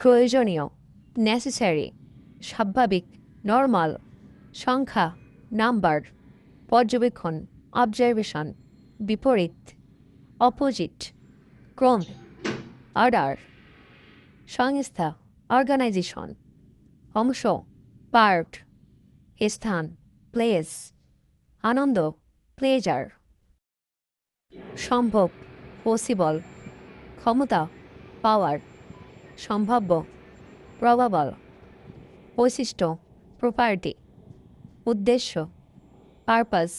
প্রয়োজনীয়, নেসেসারি, স্বাভাবিক, নর্মাল, সংখ্যা, নাম্বার, পর্যবেক্ষণ, অবজারভেশন, বিপরীত, অপোজিট, ক্রম, অর্ডার, সংস্থা, অর্গানাইজেশন, অংশ, পার্ট, স্থান, প্লেস, আনন্দ, প্লেজার, সম্ভব, পসিবল, ক্ষমতা, পাওয়ার, সম্ভাব্য, প্রবাবল, বৈশিষ্ট্য, প্রপার্টি, উদ্দেশ্য, পারপাস,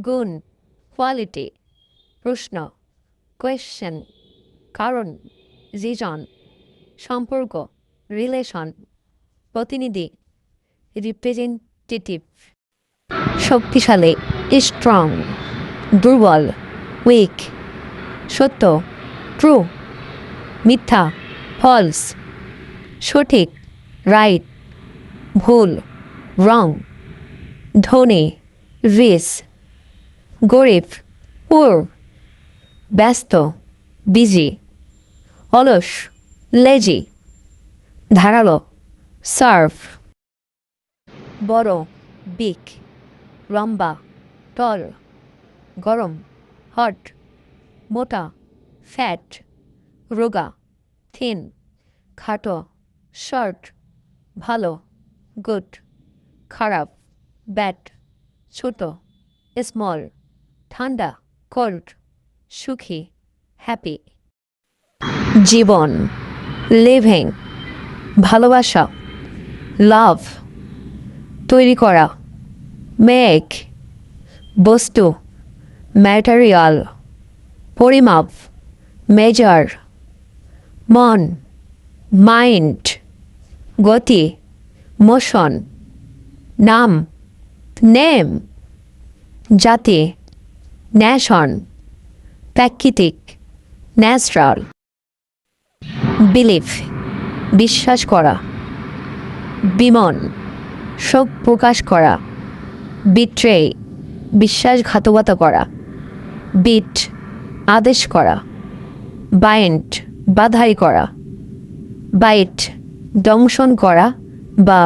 গুণ, কোয়ালিটি, প্রশ্ন, কোয়েশ্চেন, কারণ, রিজন, সম্পর্ক, রিলেশন, প্রতিনিধি, রিপ্রেজেন্টেটিভ, শক্তিশালী, স্ট্রং, দুর্বল, উইক, সত্য, ট্রু, মিথ্যা, ফলস, সঠিক, রাইট, ভুল, রং, ধনী, রিচ, গরিব, পুর, ব্যস্ত, বিজি, অলস, লেজি, ধারালো, সার্ভ, বড়, বিগ, লম্বা, টল, গরম, হট, মোটা, ফ্যাট, রোগা, থিন, খাটো, শর্ট, ভালো, গুড, খারাপ, ব্যাড, ছোট, স্মল, ঠান্ডা, কোল্ড, সুখী, হ্যাপি, জীবন, লিভিং, ভালোবাসা, লাভ, তৈরি করা, মেক, বস্তু, ম্যাটেরিয়াল, পরিমাপ, মেজার, মন, মাইন্ড, গতি, মোশন, নাম, নেম, জাতি, ন্যাশন, প্রাকৃতিক, ন্যাচারাল, বিলিফ, বিশ্বাস করা, বিমন, শোক প্রকাশ করা, বিট্রে, বিশ্বাসঘাতকতা করা, বিট, আদেশ করা, বাইন্ড, বাধাই করা, বাইট, দংশন করা বা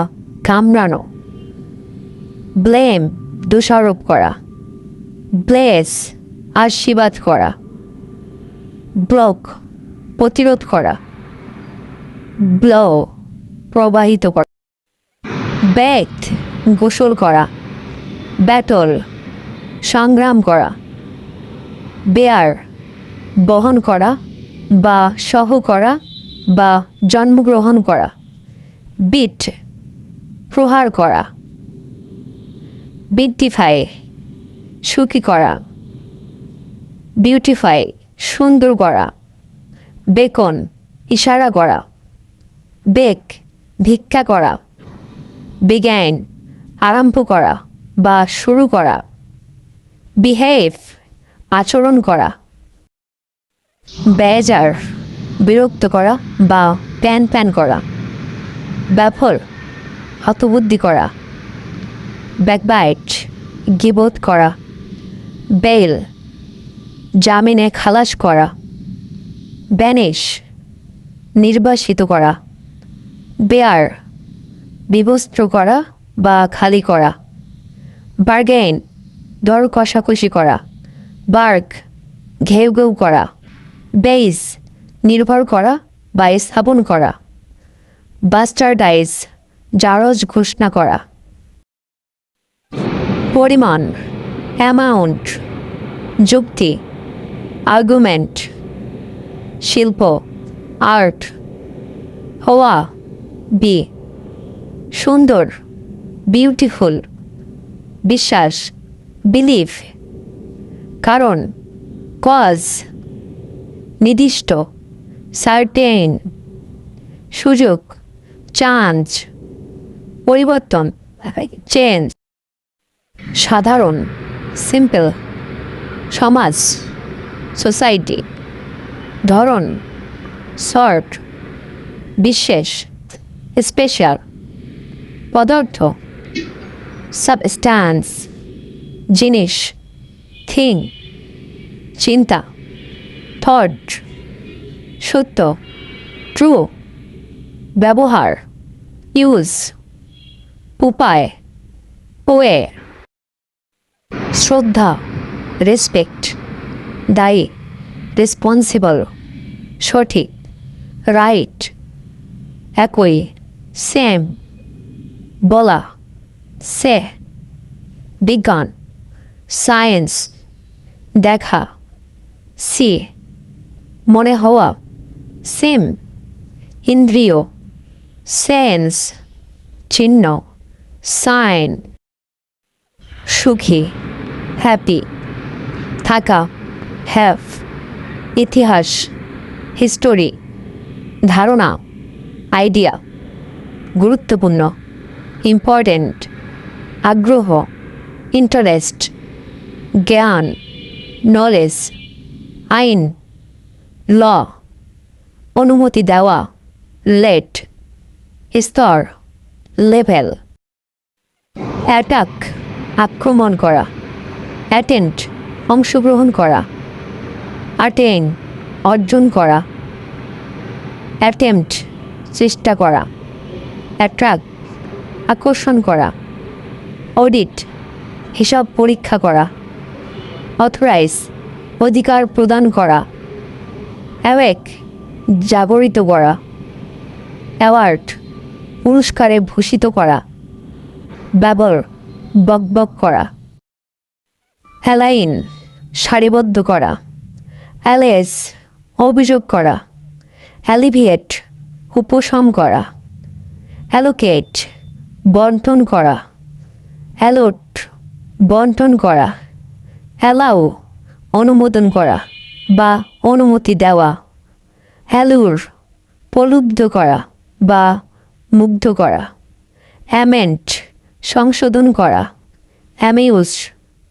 কামড়ানো, ব্লেম, দোষারোপ করা, ব্লেস, আশীর্বাদ করা, ব্লক, প্রতিরোধ করা, ব্লো, প্রবাহিত করা, বেথ, গোসল করা, ব্যাটল, সংগ্রাম করা, বেয়ার, বহন করা বা সহ করা বা জন্মগ্রহণ করা, বিট, প্রহার করা, বিউটিফাই, সুখী করা, বিউটিফাই, সুন্দর করা, বেকন, ইশারা করা, বেক, ভিক্ষা করা, বিজ্ঞান, আরম্ভ করা বা শুরু করা, বিহেভ, আচরণ করা, বেজার, বিরক্ত করা বা প্যান প্যান করা, ব্যাফল, হতবুদ্ধি করা, ব্যাকবাইট, গিবত করা, বেল, জামিনে খালাস করা, ব্যানিশ, নির্বাসিত করা, বেয়ার, বিবস্ত্র করা বা খালি করা, বার্গেন, দর কষাকষি করা, বার্গ, ঘেউ ঘেউ করা, বেইস, নির্ভর করা বা স্থাপন করা, বাস্টারডাইজ, জারজ ঘোষণা করা, পরিমাণ, অ্যামাউন্ট, যুক্তি, আর্গুমেন্ট, শিল্প, আর্ট, হওয়া, বি, সুন্দর, বিউটিফুল, বিশ্বাস, বিলিভ, কারণ, কজ, নির্দিষ্ট, সার্টেন, সুযোগ, চান্স, পরিবর্তন, চেঞ্জ, সাধারণ, সিম্পল, সমাজ, সোসাইটি, ধরন, সর্ট, বিশেষ, স্পেশাল, পদার্থ, সাবস্ট্যান্স, জিনিস, থিং, চিন্তা, থট, সত্য, ট্রু, ব্যবহার, ইউজ, উপায়, ওয়ে, শ্রদ্ধা, রেসপেক্ট, দায়ী, রেসপন্সিবল, সঠিক, রাইট, একই, সেম, বলা, সে, বিজ্ঞান, সায়েন্স, দেখা, সি, মনে হওয়া, সেম, ইন্দ্রিয়, সেন্স, চিহ্ন, সাইন, সুখী, হ্যাপি, থাকা, হ্যাভ, ইতিহাস, হিস্টোরি, ধারণা, আইডিয়া, গুরুত্বপূর্ণ, ইম্পর্ট্যান্ট, আগ্রহ, ইন্টারেস্ট, জ্ঞান, নলেজ, আইন, ল, অনুমতি দেওয়া, লেট, স্তর, লেভেল, অ্যাটাক, আক্রমণ করা, অ্যাটেন্ড, অংশগ্রহণ করা, অ্যাটেইন, অর্জন করা, অ্যাটেম্পট, চেষ্টা করা, অ্যাট্রাক্ট, আকর্ষণ করা, অডিট, হিসাব পরীক্ষা করা, অথরাইজ, অধিকার প্রদান করা, অ্যাওয়েক, জাগরিত করা, অ্যাওয়ার্ড, পুরস্কারে ভূষিত করা, ব্যবর, বকবক করা, অ্যালাইন, সারিবদ্ধ করা, অ্যালেজ, অভিযোগ করা, অ্যালিভিয়েট, উপশম করা, অ্যালোকেট, বন্টন করা, অ্যালোট, বন্টন করা, অ্যালাউ, অনুমোদন করা বা অনুমতি দেওয়া, অ্যালুর, প্রলুব্ধ করা বা মুগ্ধ করা, অ্যামেন্ট, সংশোধন করা, অ্যামিউজ,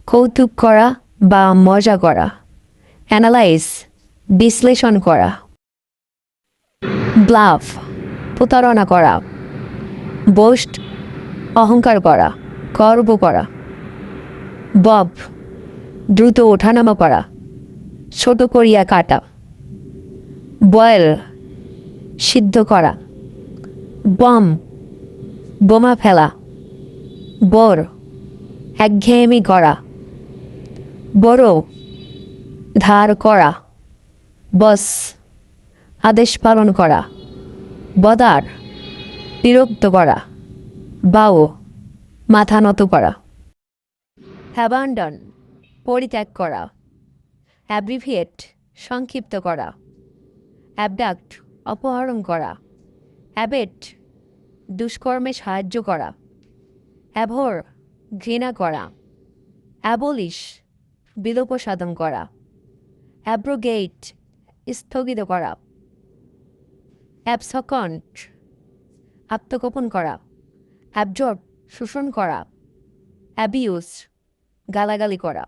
কৌতুক করা বা মজা করা, অ্যানালাইজ, বিশ্লেষণ করা, ব্লাফ, প্রতারণা করা, বোস্ট, অহংকার করা, গর্ব করা, বব, দ্রুত ওঠানামা করা, ছোট করিয়া কাটা, বয়েল, সিদ্ধ করা, বম, বোমা ফেলা, বোর, একঘেয়েমি করা, বড়, ধার করা, বস, আদেশ পালন করা, বদার, বিরক্ত করা, বাও, মাথা নত করা, অ্যাবান্ডন, পরিত্যাগ করা, অ্যাব্রিভিয়েট, সংক্ষিপ্ত করা, অ্যাবডাক্ট, অপহরণ করা, অ্যাবেট, দুষ্কর্মে সাহায্য করা, অ্যাভর, ঘৃণা করা, অ্যাবলিশ, বিলোপ সাধন করা, অ্যাব্রোগেট, স্থগিত করা, অ্যাবসকন্ট, আত্মগোপন করা, অ্যাবজর্ব, শোষণ করা, অ্যাবিউজ, গালাগালি করা।